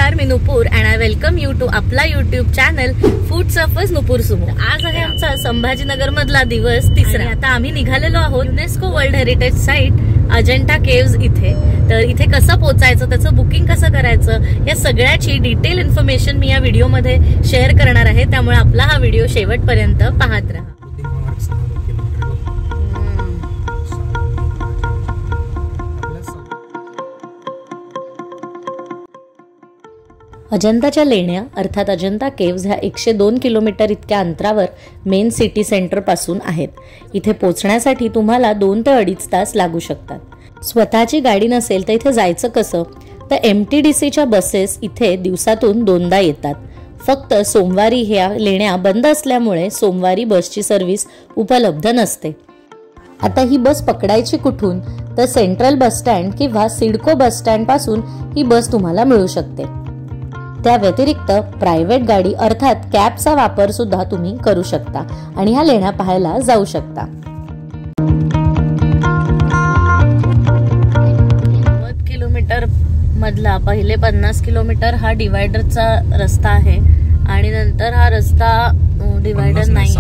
नमस्कार, मी Nupur and I welcome you to आपला यूट्यूब चॅनल फूड सफर्स नुपूर सुमो। आज आहे आमचा संभाजीनगर मधला दिवस तिसरा। आता आम्ही निघालेलो आहोत UNESCO world heritage site Ajanta caves इथे। तर इथे कसं पोहोचायचं, त्याचं बुकिंग कसं करायचं, या सगळ्याची डिटेल इन्फॉर्मेशन मी या व्हिडिओ मध्ये शेअर करणार आहे, त्यामुळे आपला हा व्हिडिओ शेवटपर्यंत पाहत राहा। अजंताच्या लेण्या अर्थात अजंता केव्स ह्या 102 किलोमीटर इतक्या अंतरावर मेन सिटी सेंटर पासून आहेत। इथे पोहोचण्यासाठी तुम्हाला 2 ते 2.5 तास लागू शकतात। स्वतःची गाडी नसेल तर इथे जायचं कसं, तर MTDCच्या बसेस इथे दिवसातून 2दा येतात। फक्त सोमवारी ह्या लेण्या बंद असल्यामुळे सोमवारी बसची सर्व्हिस उपलब्ध नसते। आता ही बस पकडायची कुठून, तर सेंट्रल बस स्टँड किंवा सिडको बस स्टँड पासून ही बस तुम्हाला मिळू शकते। त्या व्यतिरिक्त प्रायव्हेट गाडी अर्थात कॅबचा वापर सुद्धा तुम्ही करू शकता आणि ह्या लेण्या पाहायला जाऊ शकता। 90 किलोमीटर मधला पहिले 50 किलोमीटर हा डिवायडरचा रस्ता आहे आणि नंतर हा रस्ता डिवायडर नाही,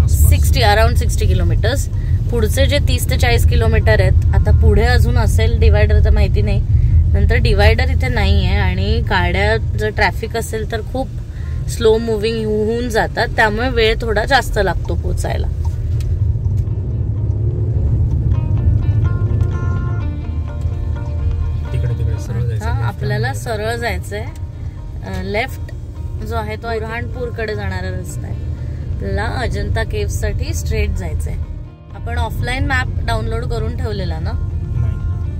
60 किलोमीटर्स। पुढचे जे 30 ते 40 किलोमीटर आहेत, आता पुढे अजून असेल डिवायडर तर माहिती नाही, नंतर डिवायडर इथे नाही आहे आणि गाड्या जर ट्रॅफिक असेल तर खूप स्लो मुव्हिंग होऊन जातात, त्यामुळे वेळ थोडा जास्त लागतो पोचायला। आपल्याला सरळ जायचंय, लेफ्ट जो आहे तो बुरहानपूर कडे जाणारा रस्ता आहे, आपल्याला अजंता केव्स साठी स्ट्रेट जायचंय। आपण ऑफलाईन मॅप डाउनलोड करून ठेवलेला ना,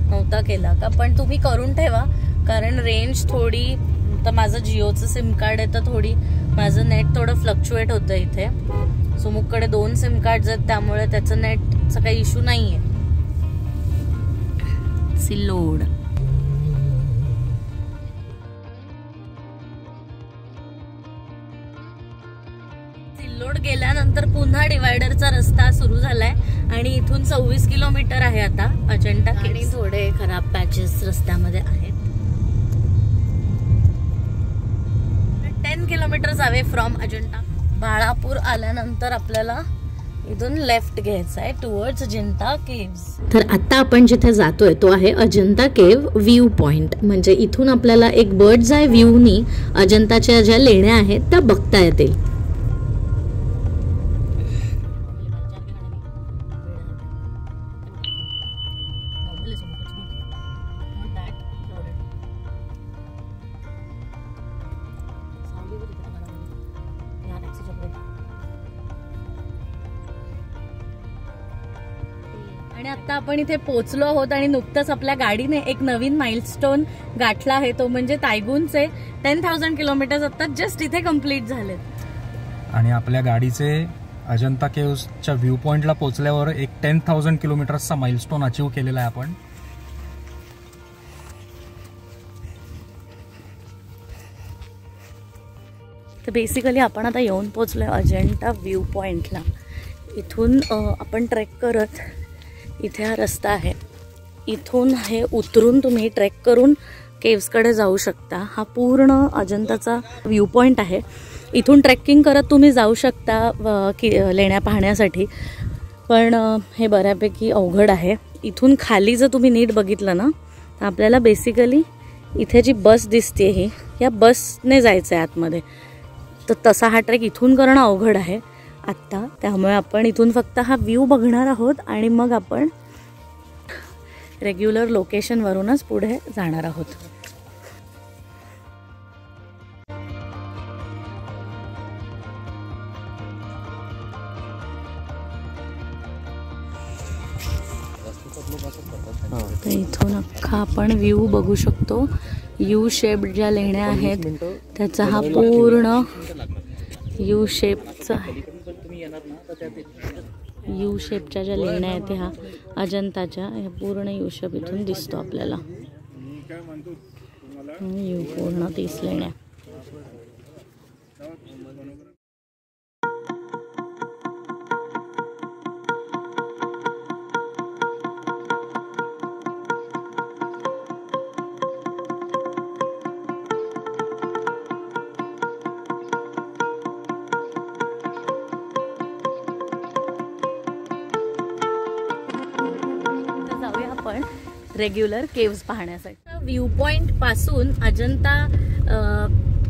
नव्हता केला का? पण तुम्ही करून ठेवा, कारण रेंज थोडी, तर माझं जिओचं सिम कार्ड आहे तर थोडी माझं नेट थोडं फ्लक्च्युएट होतं इथे। सुमुखकडे 2 सिम कार्ड आहेत, त्यामुळे त्याचं नेटचा काही इश्यू नाहीये। सिल्लोड गेल्यानंतर पुन्हा डिवायडरचा रस्ता सुरू झालाय आणि इथून 24 किलोमीटर आहे आता अजंठा केव्स। थोडे खराब पॅचेस रस्त्यामध्ये आहेत। 10 kilometre away from Ajanta. Balapur आल्यानंतर आपल्याला इथून लेफ्ट घ्यायचा आहे टुवर्ड्स अजंठा केव्स। तर आता आपण जिथे जातोय तो आहे अजंठा केव्ह व्ह्यू पॉइंट, म्हणजे इथून आपल्याला एक बर्ड्स आय व्ह्यूनी अजंताच्या ज्या लेण्या आहेत त्या बघता येतील। आणि आता आपण इथे पोहोचलो आहोत आणि नुकतंच आपल्या गाडीने एक नवीन माइलस्टोन गाठला आहे, तो म्हणजे तायगुनचे 10,000 किलोमीटर आता जस्ट इथे कंप्लीट झालेत। आणि आपल्या गाडीचे अजंता केव्सच्या व्ह्यू पॉइंटला पोहोचल्यावर एक 10,000 किलोमीटरचा माइलस्टोन अचीव केलेला आहे आपण। तर बेसिकली आपण आता येऊन पोहोचलोय अजंठा व्ह्यू पॉइंटला। इथून आपण ट्रेक करत, इथे हा रस्ता आहे, इथून हे उतरून तुम्ही ट्रेक करून केव्सकडे जाऊ शकता। हा पूर्ण अजंताचा व्ह्यू पॉइंट आहे, इथून ट्रेकिंग करत तुम्ही जाऊ शकता लेण्या पाहण्यासाठी, पण हे बऱ्यापैकी अवघड आहे। इथून खाली जर तुम्ही नीट बघितलं ना, तर आपल्याला बेसिकली इथे जी बस दिसते ही, या बसने जायचं आहे आतमध्ये, तर तसा हा ट्रेक इथून करणं अवघड आहे आत्ता, त्यामुळे आपण इथून फक्त हा व्ह्यू बघणार आहोत आणि मग आपण रेग्युलर लोकेशनवरूनच पुढे जाणार आहोत। तर इथून अख्खा आपण व्ह्यू बघू शकतो। यू शेप ज्या लेण्या आहेत त्याचा हा पूर्ण यू शेपचा आहे, यू शेपच्या ज्या लेण्या आहेत ह्या अजंताच्या, ह्या पूर्ण यू शेप इथून दिसतो आपल्याला। यू पूर्ण 30 लेण्या। रेग्युलर केव्स पाहण्यासाठी. व्ह्यू पॉइंट पासून अजंता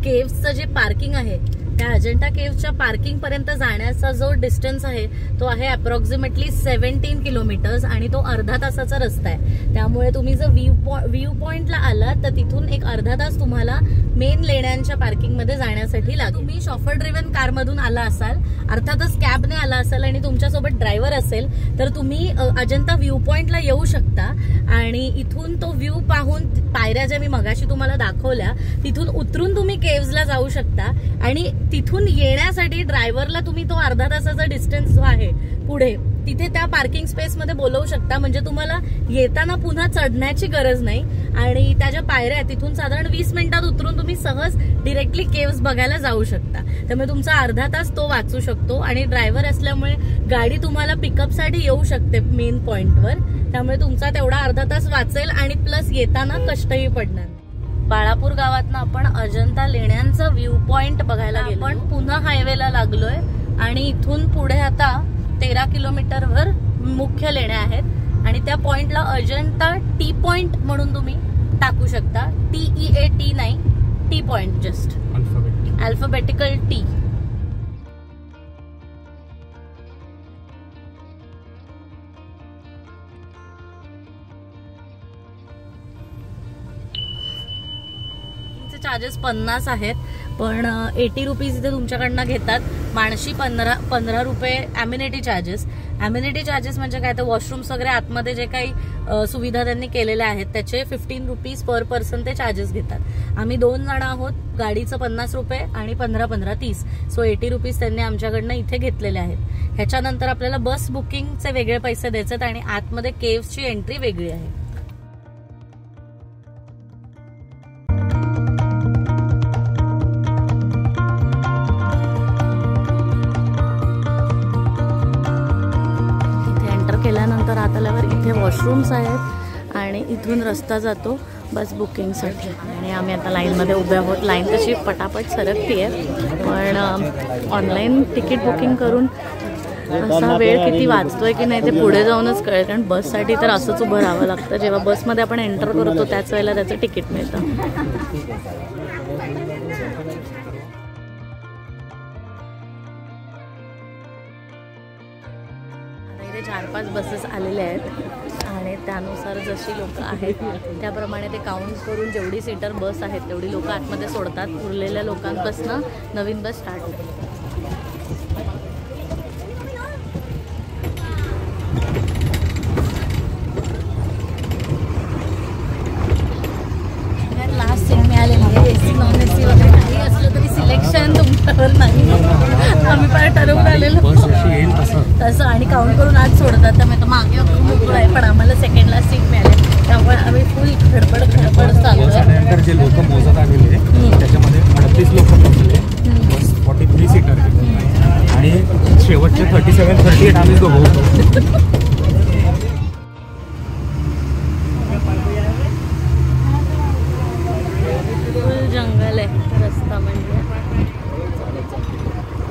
केव्सचं जे पार्किंग आहे त्या अजंता केव्सच्या पार्किंग पर्यंत जाण्याचा जो डिस्टन्स आहे तो आहे अप्रॉक्सिमेटली 17 किलोमीटर्स आणि तो अर्धा तासाचा रस्ता आहे. त्यामुळे तुम्ही जर व्ह्यू पॉइंटला आलात तर तिथून एक अर्धा तास तुम्हाला मेन लेण्यांच्या पार्किंग मध्ये जाण्यासाठी लागेल. तुम्ही शॉफर ड्रिव्हन कार मधून आला असाल, अर्थातच कॅबने आला असाल आणि तुमच्यासोबत ड्रायव्हर असेल तर तुम्ही अजंता व्ह्यू पॉइंटला येऊ शकता आणि इथून तो व्ह्यू पाहून पायऱ्या ज्या मी मगाशी तुम्हाला दाखवल्या तिथून उतरून तुम्ही केव्सला जाऊ शकता आणि तिथून येण्यासाठी ड्रायव्हरला तुम्ही तो अर्धा तासाचा डिस्टन्स जो आहे पुढे तिथे त्या पार्किंग स्पेस मध्ये बोलवू शकता. म्हणजे तुम्हाला येताना पुन्हा चढण्याची गरज नाही आणि त्याच्या पायऱ्या तिथून साधारण 20 मिनिटात उतरून तुम्ही सहज डिरेक्टली केव्स बघायला जाऊ शकता. त्यामुळे तुमचा अर्धा तास तो वाचू शकतो आणि ड्रायव्हर असल्यामुळे गाडी तुम्हाला पिकअपसाठी येऊ शकते मेन पॉइंटवर. त्यामुळे तुमचा तेवढा अर्धा तास वाचेल आणि प्लस येताना कष्टही पडणार. बाळापूर गावातनं आपण अजंता लेण्यांचा व्ह्यू पॉइंट बघायला गेलो. आपण पुन्हा हायवेला लागलोय आणि इथून पुढे आता 13 किलोमीटरवर मुख्य लेण्या आहेत आणि त्या पॉइंटला अजंता टी पॉइंट म्हणून तुम्ही टाकू शकता. TEAT नाही, T point, just alphabetical T. Charges 50 आहेत पण 80 रुपीज इथे तुमच्याकडनं घेतात. माणशी 15 रुपये अम्युनिटी चार्जेस. अम्युनिटी चार्जेस म्हणजे काय तर वॉशरूम्स वगैरे आतमध्ये जे काही सुविधा त्यांनी केलेल्या आहेत त्याचे 15 रुपीज पर पर्सन ते चार्जेस घेतात. आम्ही 2 जण आहोत, गाडीचं 50 रुपये आणि 15 30, सो 80 रुपीज त्यांनी आमच्याकडनं इथे घेतलेले आहेत. ह्याच्यानंतर आपल्याला बस बुकिंगचे वेगळे पैसे द्यायचे आणि आतमध्ये केव्सची एंट्री वेगळी आहे. केल्यानंतर आत आल्यावर इथे वॉशरूम्स आहेत आणि इथून रस्ता जातो बस बुकिंगसाठी आणि आम्ही आता लाईनमध्ये उभे आहोत. लाईन तशी पटापट सरकती आहे पण ऑनलाईन तिकीट बुकिंग करून असा वेळ किती वाचतोय की नाही ते पुढे जाऊनच कळेल. कारण बससाठी तर असंच उभं राहावं लागतं. जेव्हा बसमध्ये आपण एंटर करतो त्याच वेळेला त्याचं तिकीट मिळतं. इथे 4-5 बसेस आलेल्या आहेत आणि त्यानुसार जशी लोक आहेत त्याप्रमाणे ते काउंट करून जेवढी सीटर बस आहेत तेवढी लोक आतमध्ये सोडतात. उरलेल्या लोकांपासून नवीन बस स्टार्ट होते. लास्ट सीट मिळालेली आहे. AC नॉन AC वगैरे काही असलं तरी सिलेक्शन तुमच्यावर नाही. आम्ही पण ठरवून आलेलो तसं आणि काउंट करून आज सोडतात. त्यामुळे तर मागे मोकळं आहे पण आम्हाला सेकंडला सीट मिळाली त्यामुळे आम्ही फुल खडबड चालू आहे. जे लोक मोजत आलेले त्याच्यामध्ये 38 लोक पोहोचले. 43 सीटर आणि शेवटचे 37-38 आम्ही दोघं होतो. फुल जंगल आहे रस्ता म्हणजे.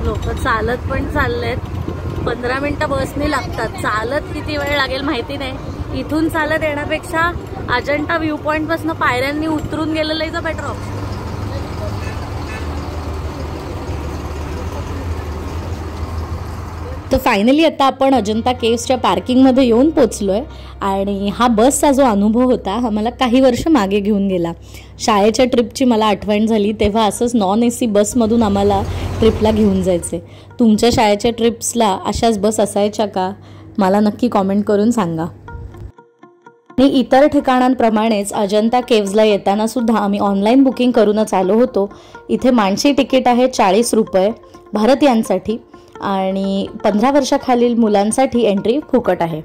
लोक चालत पण चाललेत. 15 मिनिटं बसने लागतात. चालत किती वेळ लागेल माहिती नाही. इथून चालत येण्यापेक्षा अजंता व्ह्यू पॉइंट पासून पायऱ्यांनी उतरून गेलेलं इज अ बेटर ऑप्शन. तर फायनली आता आपण अजंता केव्सच्या पार्किंगमध्ये येऊन पोचलोय आणि हा बसचा जो अनुभव होता हा मला काही वर्ष मागे घेऊन गेला. शाळेच्या ट्रिपची मला आठवण झाली तेव्हा असंच नॉन AC बसमधून आम्हाला ट्रिपला घेऊन जायचे. तुमच्या शाळेच्या ट्रिप्सला अशाच बस असायच्या का? मला नक्की कॉमेंट करून सांगा. आणि इतर ठिकाणांप्रमाणेच अजंता केव्सला येताना सुद्धा आम्ही ऑनलाईन बुकिंग करूनच आलो होतो. इथे माणशी तिकीट आहे 40 रुपये भारतीयांसाठी आणि 15 वर्षाखालील मुलांसाठी एंट्री फुकट आहे.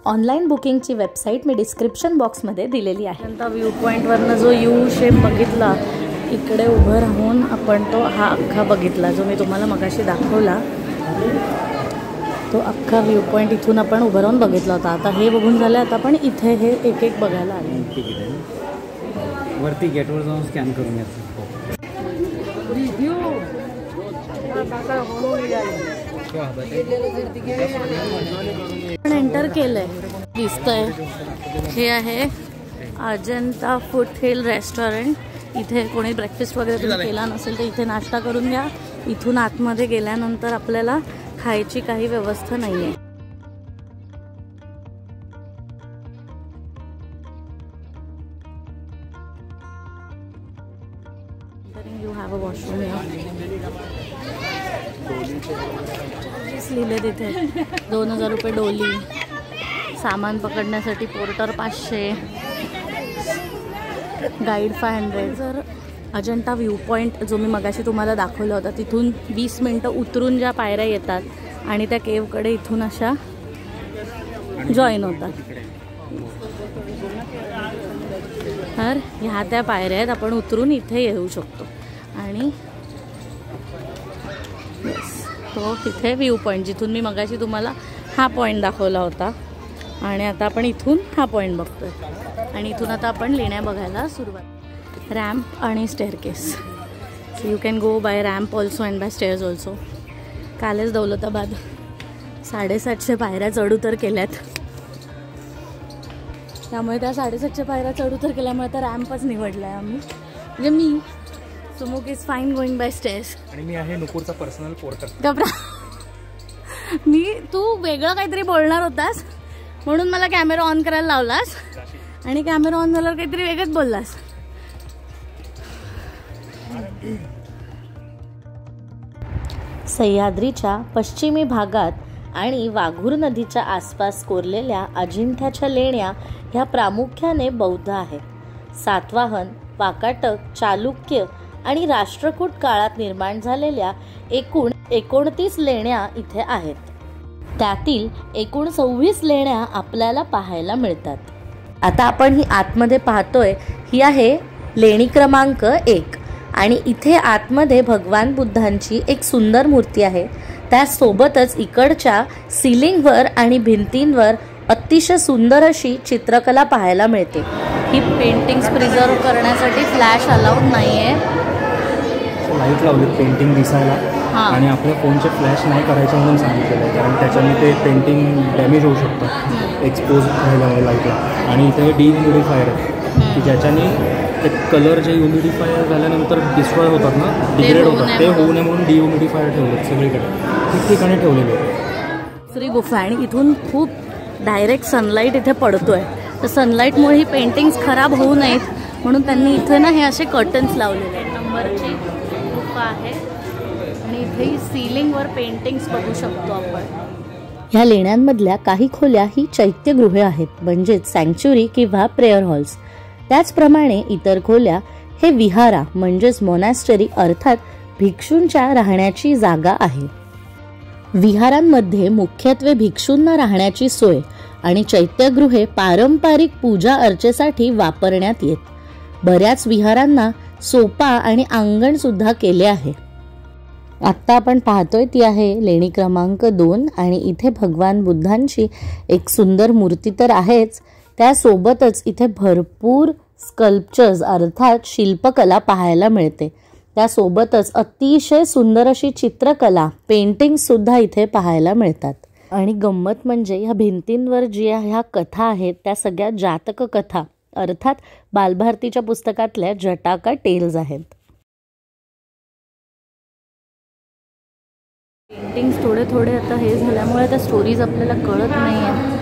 ऑनलाईन बुकिंगची वेबसाईट मी डिस्क्रिप्शन बॉक्समध्ये दिलेली आहे. अजंता व्ह्यू पॉईंटवरनं जो U शेप बघितला इकडे उभं राहून आपण तो हा अख्खा बघितला जो मी तुम्हाला मगाशी दाखवला. तो अख्खा व्ह्यू पॉईंट इथून आपण उभं राहून बघितला होता. आता हे बघून झालं. आता आपण इथे हे एक एक बघायला आले. वरती गेटवर जाऊन स्कॅन करून घ्यायचं. एंटर केलंय. दिसतंय हे आहे अजंता फूट हिल रेस्टॉरंट. इथे कोणी ब्रेकफास्ट वगैरे तुम्ही केला नसेल तर इथे नाश्ता करून घ्या. इथून आतमध्ये गेल्यानंतर आपल्याला खायची काही व्यवस्था नाही आहे. यू हॅव अ वॉशरूम लिहिले तिथे 2000 रुपये डोली. सामान पकडण्यासाठी पोर्टर 500, गाईड 500. जर अजंता व्ह्यू पॉईंट जो मी मगाशी तुम्हाला दाखवला होता तिथून 20 मिनटं उतरून ज्या पायऱ्या येतात आणि त्या केवकडे इथून अशा जॉईन होतात. तर ह्या त्या पायऱ्या आहेत. आपण उतरून इथे येऊ शकतो आणि तो तिथे व्ह्यू पॉईंट जिथून मी मगाशी तुम्हाला हा पॉईंट दाखवला होता आणि आता आपण इथून हा पॉईंट बघतोय. आणि इथून आता आपण लेण्या बघायला सुरुवात. रॅम्प आणि staircase. So you can go by ramp also and by stairs also. कालच दौलताबाद 750 पायऱ्या चढउतर केल्यात. त्यामुळे त्या 750 पायऱ्या चढउतर केल्यामुळे तर रॅम्पच निवडला आहे आम्ही. म्हणजे मी सुमुक is fine going by stairs. आणि मी आहे नुपूरचा पर्सनल पोर्टर. घबरा. तू वेगळं काहीतरी बोलणार होतास म्हणून मला कॅमेरा ऑन करायला लावलास आणि कॅमेरा ऑन झाल्यावर काहीतरी वेगळंच बोललास. सह्याद्रीच्या पश्चिमी भागात आणि वाघूर नदीच्या आसपास कोरलेल्या अजिंठ्याच्या लेण्या ह्या प्रामुख्याने बौद्ध आहेत. सातवाहन, वाकाटक, चालुक्य आणि राष्ट्रकूट काळात निर्माण झालेल्या एकूण 29 लेण्या इथे आहेत. त्यातील एकूण 26 लेण्या आपल्याला पाहायला मिळतात. आता आपण ही आतमध्ये पाहतोय ही आहे लेणी क्रमांक 1 आणि इथे आतमध्ये भगवान बुद्धांची एक सुंदर मूर्ती आहे. त्यासोबतच इकडच्या सिलिंगवर आणि भिंतींवर अतिशय सुंदर अशी चित्रकला पाहायला मिळते. ही पेंटिंग्स प्रिझर्व करण्यासाठी फ्लॅश अलाउड नाही आहे. लाईट लावली पेंटिंग दिसायला आणि आपल्या फोनचे फ्लॅश नाही करायचे म्हणून सांगितलेलं आहे, कारण त्याच्याने ते पेंटिंग डॅमेज होऊ शकतं एक्सपोज राहिल्यामुळे लाईटला. आणि इथे डिह्युमिडिफायर आहे की ज्याच्याने ते कलर जे ह्युमिडिफायर झाल्यानंतर डिस्ट्रॉय होतात ना, डिग्रेड होतात, ते होऊ नये म्हणून डिह्युमिडिफायर ठेवले सगळीकडे, ठिकठिकाणी ठेवलेले. श्री गुफा आणि इथून खूप डायरेक्ट सनलाईट इथे पडतोय. तर सनलाईटमुळे ही पेंटिंग्स खराब होऊ नयेत म्हणून त्यांनी इथे ना हे असे कर्टन्स लावलेले. नंबरची गुफा आहे आणि इथे सीलिंगवर पेंटिंग्स बघू शकतो आपण. ह्या लेण्यांमधल्या काही खोल्या ही चैत्यगृहे आहेत, म्हणजेच सँक्च्युरी किंवा प्रेयर हॉल्स. त्याचप्रमाणे इतर खोल्या हे विहारा म्हणजेच मोनॅस्टरी अर्थात भिक्षूंच्या राहण्याची जागा आहे. विहारांमध्ये मुख्यत्वे भिक्षूंना राहण्याची सोय आणि चैत्यगृहे पारंपरिक पूजा अर्चेसाठी वापरण्यात येत. बऱ्याच विहारांना सोपा आणि अंगण सुद्धा केले आहे. आत्ता आपण पाहतोय ती आहे लेणी क्रमांक 2 आणि इथे भगवान बुद्धांची एक सुंदर मूर्ती तर आहेच, त्यासोबतच इथे भरपूर स्कल्पचर्स अर्थात शिल्पकला पाहायला मिळते. त्यासोबतच अतिशय सुंदर अशी चित्रकला पेंटिंग्स सुद्धा इथे पाहायला मिळतात. आणि गंमत म्हणजे ह्या भिंतींवर ज्या ह्या कथा आहेत त्या सगळ्या जातक कथा अर्थात बालभारतीच्या पुस्तकातल्या जटाका टेल्स आहेत. पेंटिंग्स थोडे थोडे आता हे झाल्यामुळे त्या स्टोरीज आपल्याला कळत नाही आहेत.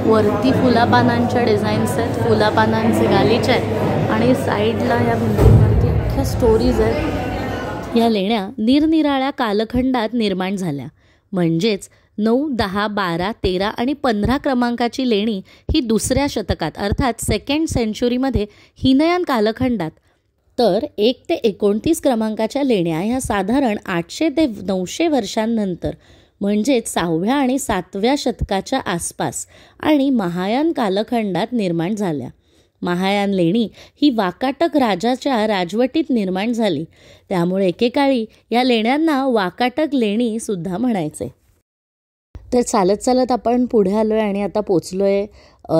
वरती फुलापानांच्या डिझाईन्स आहेत, फुलापानांचे गालीचे आहेत आणि साईडला या भिंतींवरती अख्ख्या स्टोरीज आहेत. या लेण्या निरनिराळ्या कालखंडात निर्माण झाल्या, म्हणजेच 9, 10, 12, 13 आणि 15 क्रमांकाची लेणी ही दुसऱ्या शतकात अर्थात 2nd सेंचुरीमध्ये हिनयान कालखंडात, तर 1 ते 29 क्रमांकाच्या लेण्या ह्या साधारण 800 ते 900 वर्षांनंतर म्हणजेच 6व्या आणि 7व्या शतकाच्या आसपास आणि महायान कालखंडात निर्माण झाल्या. महायान लेणी ही वाकाटक राजाच्या राजवटीत निर्माण झाली, त्यामुळे एकेकाळी या लेण्यांना वाकाटक लेणी सुद्धा म्हणायचे. तर चालत चालत आपण पुढे आलोय आणि आता पोचलोय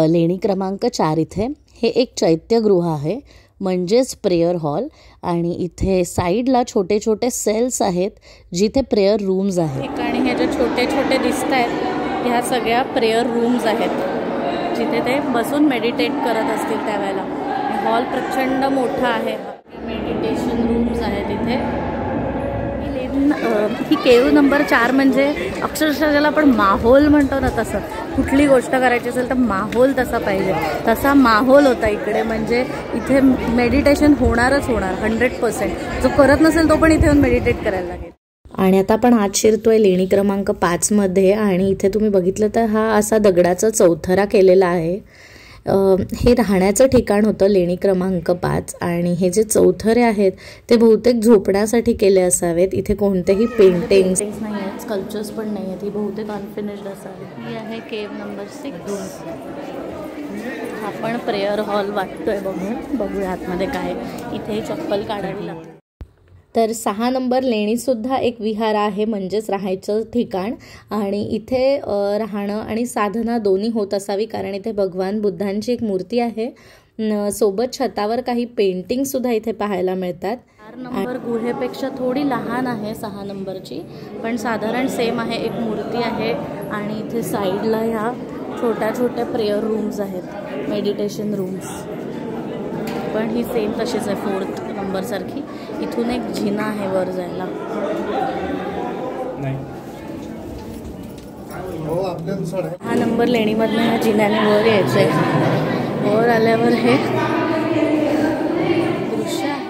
लेणी क्रमांक 4 इथे. हे एक चैत्यगृह आहे म्हणजेच प्रेयर हॉल आणि इथे साईडला छोटे छोटे सेल्स आहेत जिथे प्रेयर रूम्स आहेत. आणि हे जे छोटे छोटे दिसत आहेत ह्या सगळ्या प्रेयर रूम्स आहेत. जिथे ते बसून मेडिटेट करत असतील त्यावेळेला. हॉल प्रचंड मोठा आहे. मेडिटेशन रूम्स आहेत इथे. ही केव नंबर 4 म्हणजे अक्षरशः ज्याला आपण माहोल म्हणतो ना, तसं कुठली गोष्ट करायची असेल तर माहोल तसा पाहिजे, तसा माहोल होता इकडे. म्हणजे इथे मेडिटेशन होणारच होणार 100%. जो करत नसेल तो पण इथे येऊन मेडिटेट करायला लागेल. आणि आता आपण आत शिरतोय लेणी क्रमांक 5 मध्ये. आणि इथे तुम्ही बघितलं तर हा असा दगडाचा चौथरा केलेला आहे. हे राहण्याचं ठिकाण होतं लेणी क्रमांक 5. आणि हे जे चौथरे आहेत ते बहुतेक झोपण्यासाठी केले असावेत. इथे कोणतेही पेंटिंग्स नाही आहेत, स्कल्पचर्स पण नाही आहेत. ही बहुतेक अनफिनिश्ड असावी. ही आहे केव नंबर 6. आपण प्रेयर हॉल वाटतोय बघूया आतमध्ये काय. इथे चप्पल काढावी लागते. तर 6 नंबर लेणीसुद्धा एक विहार आहे, म्हणजेच राहायचं ठिकाण. आणि इथे राहणं आणि साधना दोन्ही होत असावी, कारण इथे भगवान बुद्धांची एक मूर्ती आहे. सोबत छतावर काही पेंटिंगसुद्धा इथे पाहायला मिळतात. 4 नंबर गुहेपेक्षा थोडी लहान आहे 6 नंबरची, पण साधारण सेम आहे. एक मूर्ती आहे आणि इथे साईडला ह्या छोट्या छोट्या प्रेयर रूम्स आहेत, मेडिटेशन रूम्स. पण ही सेम तशीच आहे 4 नंबरसारखी. इथून एक जिना आहे वर जायला. हा नंबर लेणीमधनं ह्या जिन्याने वर यायचं आहे. वर आल्यावर हे दृश्य आहे.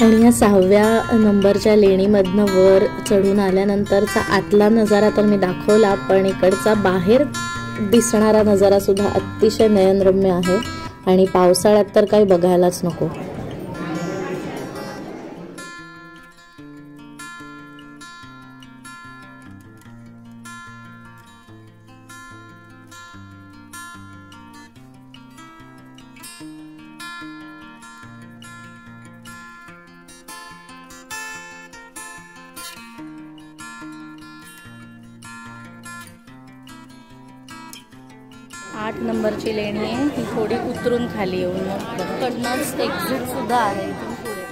आणि या 6व्या नंबरच्या लेणीमधनं वर चढून आल्यानंतरचा आतला नजारा तर मी दाखवला, पण इकडचा बाहेर दिसणारा नजारा सुद्धा अतिशय नयनरम्य आहे. आणि पावसाळ्यात तर काही बघायलाच नको. आठ नंबरची लेणी आहे. ही थोडी उतरून खाली येऊन मग कडनंच एक्झिट सुद्धा आहे इथून पुढे.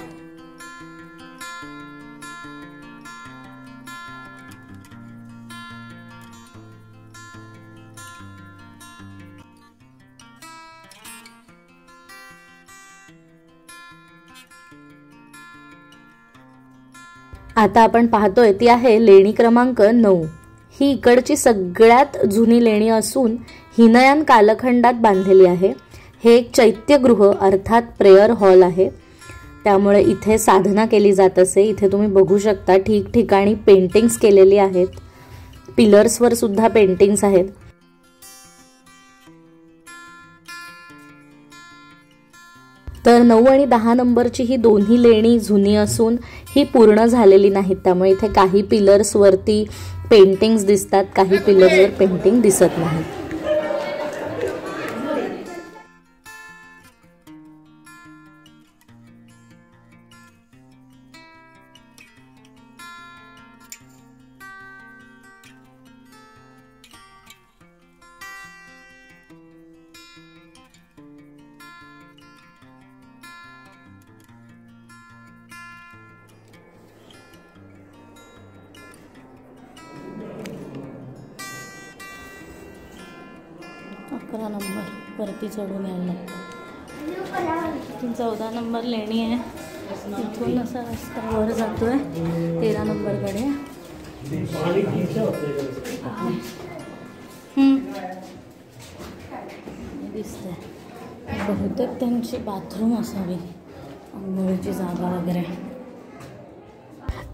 आता आपण पाहतोय ती आहे लेणी क्रमांक 9. ही इकडची सगळ्यात जुनी लेणी असून हिनयान कालखंडात बांधलेली आहे. हे एक चैत्यगृह अर्थात प्रेयर हॉल आहे, त्यामुळे इथे साधना केली जात असे. इथे तुम्ही बघू शकता ठिकठिकाणी पेंटिंग्स केलेली आहेत. पिलर्सवर सुद्धा पेंटिंग्स आहेत. तर 9 आणि 10 नंबरची ही दोन्ही लेणी जुनी असून ही पूर्ण झालेली नाहीत, त्यामुळे इथे काही पिलर्सवरती पेंटिंग्स दिसतात, काही पिलर्सवर पेंटिंग दिसत नाही. अकरा नंबर वरती चढून यायला. 14 नंबर लेणी आहे. इथून असा रस्ता वर जातोय 13 नंबरकडे. दिसतंय बहुतेक त्यांची बाथरूम असावी, अंघोळीची जागा वगैरे.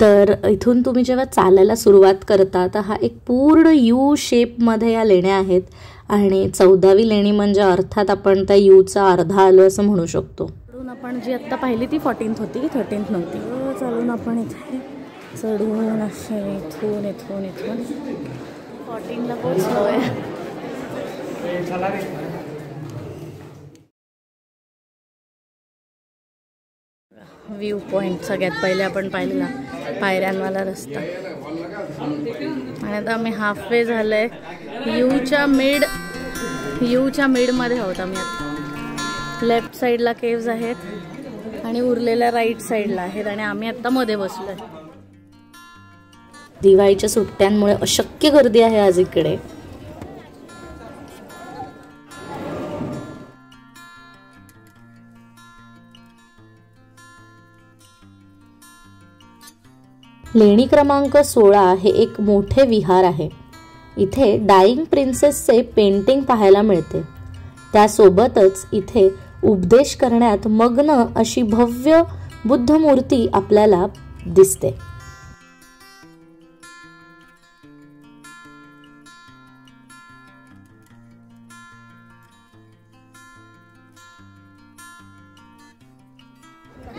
तर इथून तुम्ही जेव्हा चालायला सुरुवात करता तर हा एक पूर्ण यू शेपमध्ये या लेण्या आहेत. आणि 14वी लेणी म्हणजे अर्थात आपण त्या यूचा अर्धा आलो असं म्हणू शकतो. आपण जी आत्ता पाहिली ती 14th होती, 13th नव्हती. चालून आपण इथे चढून असे इथून इथून इथून 14ला पोहोचलो आहे. व्ह्यू पॉईंट सगळ्यात पहिले आपण पाहिलेला पायऱ्यांवाला रस्ता. आणि आता आम्ही हाफवे झालं आहे. यूच्या मिडमध्ये आहोत आम्ही आता. लेफ्ट साईडला केव्ज आहेत आणि उरलेल्या राईट साईडला आहेत आणि आम्ही आत्ता मध्ये बसलो आहे. दिवाळीच्या सुट्ट्यांमुळे अशक्य गर्दी आहे आज इकडे. लेणी क्रमांक 16 हे एक मोठे विहार आहे. इथे डाईंग प्रिन्सेसचे पेंटिंग पाहायला मिळते. त्यासोबतच इथे उपदेश करण्यात मग्न अशी भव्य बुद्ध मूर्ती आपल्याला दिसते.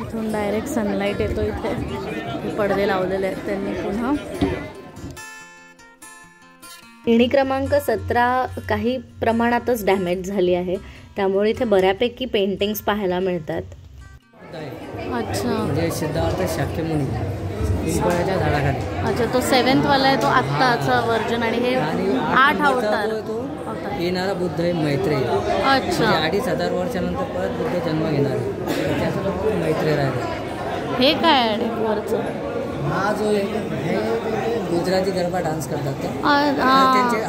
इथून डायरेक्ट सनलाईट येतो. इथे पडदे लावलेले आहेत त्यांनी पुन्हा. लेणी क्रमांक 17 काही प्रमाणातच डॅमेज झाली आहे, त्यामुळे इथे बऱ्यापैकी पेंटिंग्स पाहायला मिळतात. अच्छा, म्हणजे सिद्धार्थ शाक्यमुनी पिंपळाच्या झाडाखाली. अच्छा, तो 7th वाला आहे तो आत्ताचा वर्जन आणि हे 8 अवतार. येणारा बुद्ध आहे मैत्रेय. अच्छा, 2500 वर्षानंतर परत बुद्ध जन्म घेणार आहे. त्याचं मैत्रेय राहिलं. हे काय आहे वरचं? हा जो हे गुजराती गरबा डान्स करतात ते. त्यांचे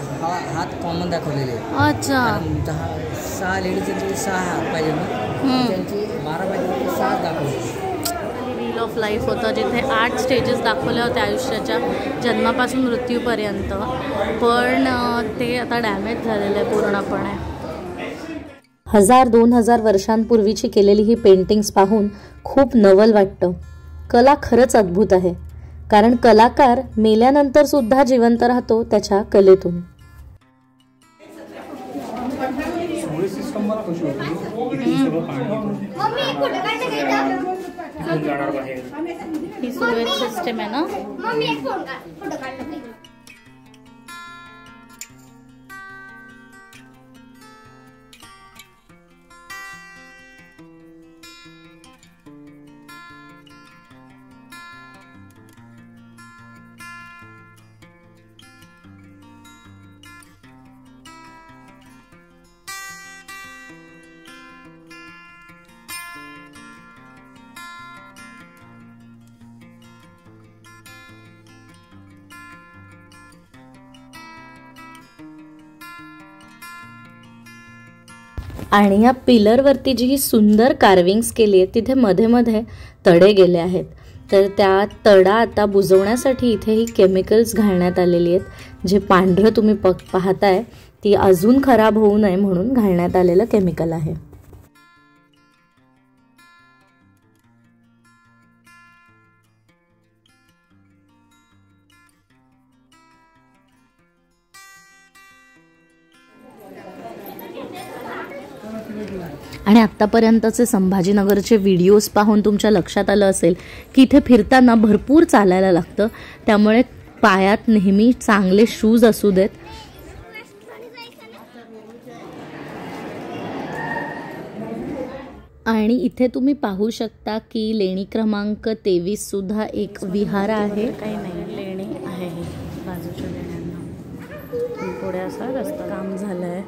हात कॉमन दाखवलेले आहे. अच्छा, 6 लेडीजचे 6 हात पाहिजे ना, त्यांची 12 पाहिजे 6 दाखवले. व्हील ऑफ लाईफ होतं जिथे 8 स्टेजेस दाखवल्या होत्या आयुष्याच्या जन्मापासून मृत्यूपर्यंत. पण ते आता डॅमेज झालेलं आहे पूर्णपणे. 1000-2000 वर्षांपूर्वीची केलेली ही पेंटिंग्स पाहून खूप नवल वाटतं. कला खरंच अद्भुत आहे, कारण कलाकार मेल्यानंतर सुद्धा जिवंत राहतो त्याच्या कलेतून. ही सुवेज सिस्टम आहे ना. आणि या पिलरवरती जी ही सुंदर कार्विंग्स केली आहेत तिथे मध्ये मध्ये तडे गेले आहेत. तर त्या तडा आता बुजवण्यासाठी इथे ही केमिकल्स घालण्यात आलेली आहेत. जे पांढरं तुम्ही पाहताय ती अजून खराब होऊ नये म्हणून घालण्यात आलेलं केमिकल आहे. आणि आत्तापर्यंतचे संभाजीनगरचे व्हिडिओज पाहून तुमच्या लक्षात आलं असेल की इथे फिरताना भरपूर चालायला लागतं, त्यामुळे पायात नेहमी चांगले शूज असू देत. आणि इथे तुम्ही पाहू शकता की लेणी क्रमांक 23 सुद्धा एक विहार आहे. काही नाही, लेणी आहे ही बाजूच्या लेण्यांना. पुढे असा रस्ता काम झालं आहे.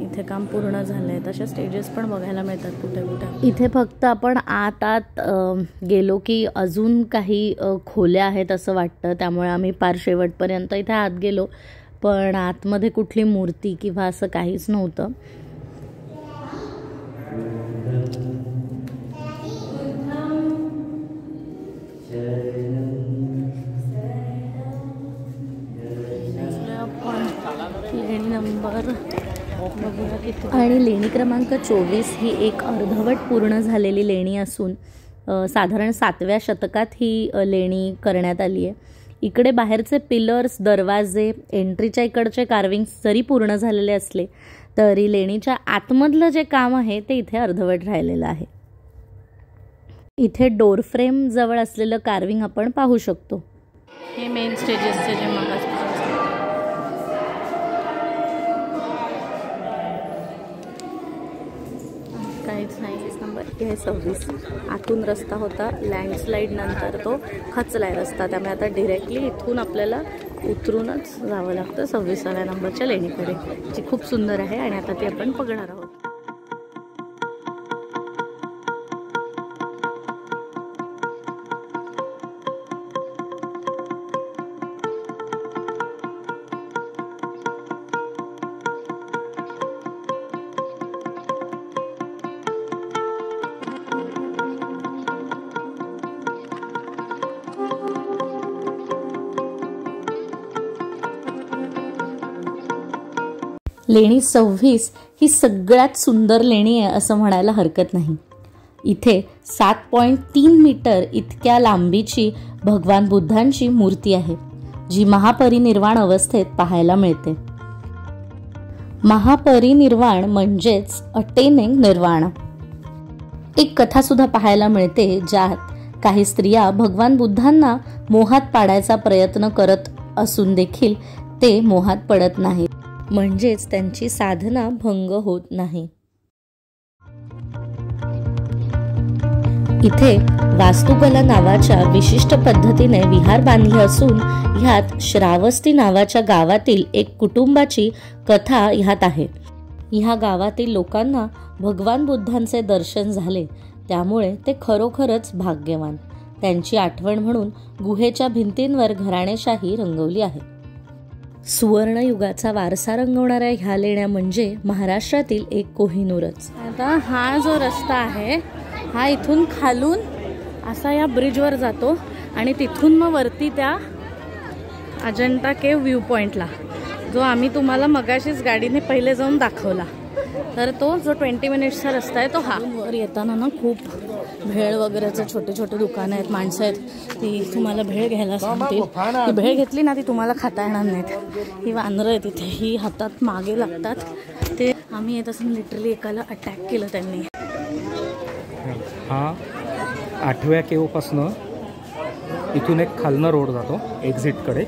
इथे काम पूर्ण झालं आहे. तशा स्टेजेस पण बघायला मिळतात कुठे कुठे. इथे फक्त आपण आत गेलो की अजून काही खोल्या आहेत असं वाटतं, त्यामुळे आम्ही पार शेवटपर्यंत इथे आत गेलो, पण आतमध्ये कुठली मूर्ती किंवा असं काहीच नव्हतं. लेणी नंबर आणि लेणी क्रमांक 24 ही एक अर्धवट पूर्ण झालेली लेणी असून साधारण 7व्या शतकात ही लेणी करण्यात आली आहे. इकडे बाहेरचे पिलर्स, दरवाजे, एंट्रीच्या इकडचे कार्विंग्स जरी पूर्ण झालेले असले तरी लेणीच्या आतमधलं जे काम आहे ते इथे अर्धवट राहिलेलं आहे. इथे डोर फ्रेम जवळ असलेलं कार्विंग आपण पाहू शकतो. हे मेन स्टेजेसचे जे मग काहीच नाही. नंबर हे 26 आतून रस्ता होता, लँडस्लाईड नंतर तो खचलाय रस्ता, त्यामुळे आता डिरेक्टली इथून आपल्याला उतरूनच जावं लागतं 26व्या नंबरच्या लेणीकडे, जी खूप सुंदर आहे आणि आता ती आपण बघणार आहोत. लेणी 26 ही सगळ्यात सुंदर लेणी आहे असं म्हणायला हरकत नाही. इथे 7.3 मीटर इतक्या लांबीची भगवान बुद्धांची मूर्ती आहे, जी महापरिनिर्वाण अवस्थेत पाहायला मिळते. महापरिनिर्वाण म्हणजेच अटेनिंग निर्वाण. एक कथा सुद्धा पाहायला मिळते, ज्यात काही स्त्रिया भगवान बुद्धांना मोहात पाडायचा प्रयत्न करत असून देखील ते मोहात पडत नाहीत, म्हणजेच त्यांची साधना भंग होत नाही. इथे वास्तुकला नावाच्या विशिष्ट पद्धतीने विहार बांधले असून ह्यात श्रावस्ती नावाच्या गावातील एक कुटुंबाची कथा ह्यात आहे. ह्या गावातील लोकांना भगवान बुद्धांचे दर्शन झाले, त्यामुळे ते खरोखरच भाग्यवान. त्यांची आठवण म्हणून गुहेच्या भिंतींवर घराणेशाही रंगवली आहे. सुवर्णयुगाचा वारसा रंगवणाऱ्या ह्या लेण्या म्हणजे महाराष्ट्रातील एक कोहिनूरच. आता हा जो रस्ता आहे हा इथून खालून असा या ब्रिजवर जातो आणि तिथून मग वरती त्या अजंता केव्ह व्ह्यू पॉइंटला, जो आम्ही तुम्हाला मगाशीच गाडीने पहिले जाऊन दाखवला. तर तो जो 20 मिनिट्सचा रस्ता आहे तो हा. वर येताना ना खूप भेळ वगैरेचे छोटे छोटे दुकानं आहेत, माणसं आहेत, ती तुम्हाला भेळ घ्यायला सांगतील. ती भेळ घेतली ना ती तुम्हाला खाता येणार नाहीत. ही वानरं आहेत तिथे, ही हातात मागे लागतात. ते आम्ही येत असं लिटरली एकाला अटॅक केलं त्यांनी. हा 8व्या केव्हपासनं इथून एक खालनं रोड जातो एक्झिटकडे.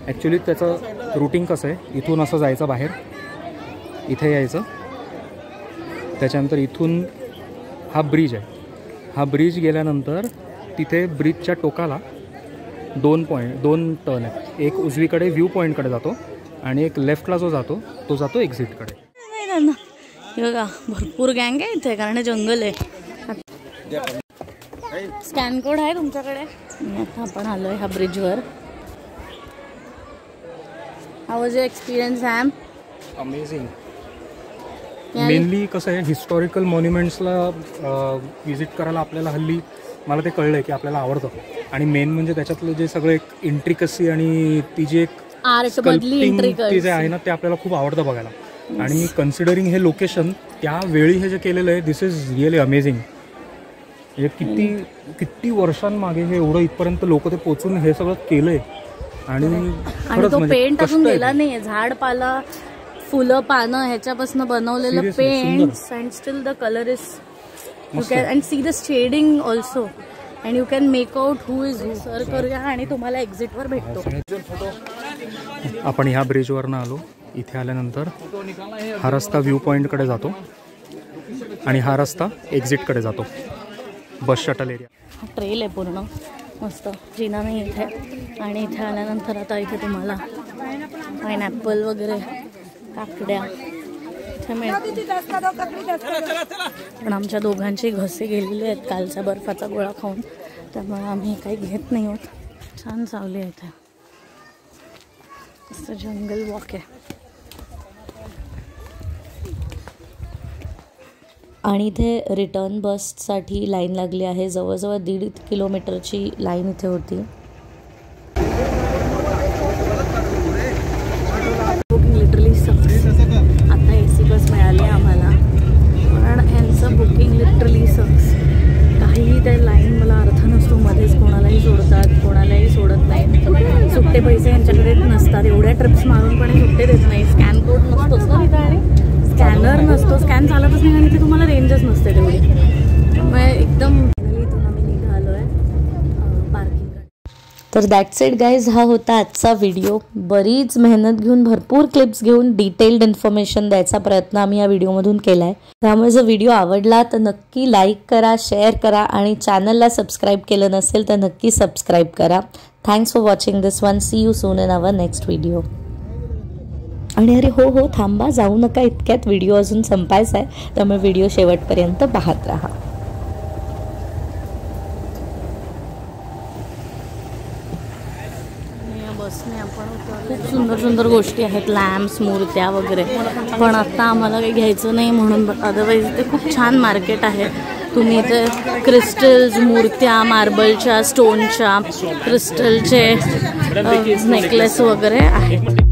ॲक्च्युली त्याचं रूटिंग कसं आहे, इथून असं जायचं बाहेर, इथे यायचं, त्याच्यानंतर इथून हा ब्रिज आहे. हा ब्रिज गेल्यानंतर तिथे ब्रिजच्या टोकाला 2 टर्न आहेत. एक उजवीकडे व्ह्यू पॉईंटकडे जातो आणि एक लेफ्टला जो जातो तो जातो एक्झिटकडे. बघा भरपूर गँग आहे इथे, कारण जंगल आहे. स्कॅन कोड आहे तुमच्याकडे. आता आपण आलो आहे ह्या ब्रिजवर. हाऊ वाज your experience Sam? Amazing. Mainly कसं आहे, हिस्टॉरिकल मॉन्युमेंट्सला व्हिजिट करायला आपल्याला हल्ली मला ते कळलं आहे की आपल्याला आवडतं. आणि मेन म्हणजे त्याच्यातलं जे सगळं एक इंट्रिकसी आणि ती जी एक स्कल्प्टिंग ती जे आहे ना, ते आपल्याला खूप आवडतं बघायला. आणि कन्सिडरिंग हे लोकेशन त्यावेळी हे जे केलेलं आहे, दिस इज रिअली अमेझिंग. म्हणजे किती वर्षांमागे हे एवढं इथपर्यंत लोक ते पोचून हे सगळं केलंय. आणि तो पेंट अजून गेला नाहीये, झाड पाला फुलं पानं ह्याच्यापासून बनवलेलं paint. And still the colour is, you can and see the shading also, and you can make out who is who. सर करूया आणि तुम्हाला एक्झिटवर भेटतो. आपण ह्या ब्रिजवरनं आलो. इथे आल्यानंतर हा रस्ता व्ह्यू पॉईंटकडे जातो आणि हा रस्ता एक्झिटकडे जातो, बस शटल एरिया. हा ट्रेल आहे पूर्ण मस्त, जिना नाही इथे. आणि इथे आल्यानंतर आता इथे तुम्हाला पायनॅपल वगैरे, काकड्या इथे मिळतात. पण आमच्या दोघांची घसे गेलेली आहेत कालच्या बर्फाचा गोळा खाऊन, त्यामुळे आम्ही काही घेत नाही आहोत. छान सावली आहे इथे, मस्त जंगल वॉक आहे. आणि इथे रिटर्न बससाठी लाईन लागली आहे. जवळजवळ 1.5 किलोमीटरची लाईन इथे होती. लिटरली सक्स. आता AC बस मिळाली आम्हाला, पण यांचं बुकिंग लिटरली सक्स. काहीही त्या लाईन मला अर्थ नसतो. मध्येच कोणालाही सोडतात, कोणालाही सोडत नाही. सुट्टे पैसे यांच्याकडे नसतात. एवढ्या ट्रिप्स मारून पण सुट्टे देत नाही. स्कॅन कोड नसतोच ना तिथे, आणि स्कॅनर नसतो, स्कॅन चालतच नाही, आणि ते तुम्हाला रेंजच नसते तेवढी. त्यामुळे एकदम इथून आम्ही निघालो आहे पार्किंग. तर दॅट्स इट गाईज, हा होता आजचा व्हिडिओ. बरीच मेहनत घेऊन, भरपूर क्लिप्स घेऊन डिटेल्ड इन्फॉर्मेशन द्यायचा प्रयत्न आम्ही या व्हिडिओमधून केला आहे. त्यामुळे जर व्हिडिओ आवडला तर नक्की लाईक करा, शेअर करा आणि चॅनलला सबस्क्राईब केलं नसेल तर नक्की सबस्क्राईब करा. Thanks for watching this one. See you soon in our next video. आणि अरे हो थांबा, जाऊ नका इतक्यात, व्हिडिओ अजून संपायचा आहे, त्यामुळे व्हिडिओ शेवटपर्यंत पाहत राहा. बसने आपण खूप सुंदर सुंदर गोष्टी आहेत, लॅम्प्स, मूर्त्या वगैरे, पण आता आम्हाला काही घ्यायचं नाही म्हणून. अदरवाईज ते खूप छान मार्केट आहे. तुम्ही इथे क्रिस्टल्स, मूर्त्या, मार्बलच्या, स्टोनच्या, क्रिस्टलचे नेकलेस वगैरे आहेत.